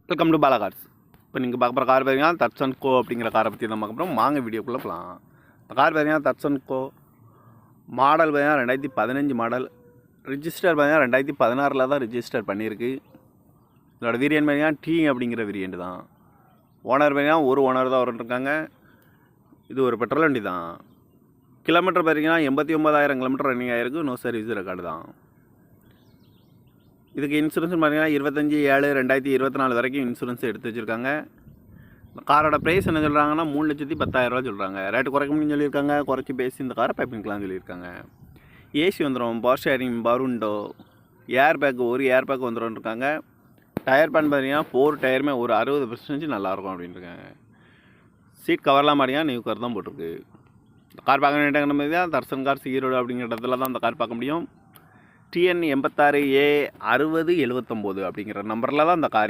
Welcome to Bala cars. இப்போ நீங்கள் பார்க்க போகிற கார் பார்த்தீங்கன்னா தட்சன் கோ அப்படிங்கிற காரை பற்றி தான் பார்க்க போகிறோம். வாங்க வீடியோக்குள்ளே போகலாம். இந்த கார் பார்த்தீங்கன்னா தட்சன் கோ மாடல் பார்த்தீங்கன்னா 2015 மாடல். ரிஜிஸ்டர் பார்த்தீங்கன்னா 2016 தான் ரிஜிஸ்டர் பண்ணியிருக்கு. இதோட வேரியன்ட் பார்த்தீங்கன்னா டி அப்படிங்கிற வேரியண்ட் தான். ஓனர் பார்த்தீங்கன்னா ஒரு ஓனர் தான் இருக்காங்க. இது ஒரு பெட்ரோல் வண்டி தான். கிலோமீட்டர் பார்த்தீங்கன்னா 89,000 கிலோமீட்டர் ரன்னிங் ஆகிருக்கு. நோ சர்வீஸ் ரெக்கார்டு தான். இதுக்கு இன்சூரன்ஸ் பார்த்தீங்கன்னா 25/7/2024 வரைக்கும் இன்சூரன்ஸ் எடுத்து வச்சுருக்காங்க. காரோட ப்ரைஸ் என்ன சொல்கிறாங்கன்னா 3,10,000 சொல்கிறாங்க. ரேட்டு குறைக்க முடியும்னு சொல்லியிருக்காங்க. குறைச்சி பேசி இந்த காரை பைப்பிங்கலாம்னு சொல்லியிருக்காங்க. ஏசி வந்துடும், power sharing, power window, air bag ஒரு ஏர் பேக் வந்துடும் இருக்காங்க. டயர் பேன் பார்த்தீங்கன்னா 4 டயருமே ஒரு 60% நல்லாயிருக்கும் அப்படின்ட்டுருக்காங்க. சீட் கவர்லாம் பார்த்தீங்கன்னா நியூ கார் தான் போட்டிருக்கு. இந்த கார் பார்க்க வேண்டிய மாதிரி தான் தர்சன் கார்ஸ் ஈரோடு அப்படிங்கிற இடத்துல தான் அந்த கார் பார்க்க முடியும். TN 86A 6079 அப்படிங்கிற நம்பரில் தான் அந்த கார்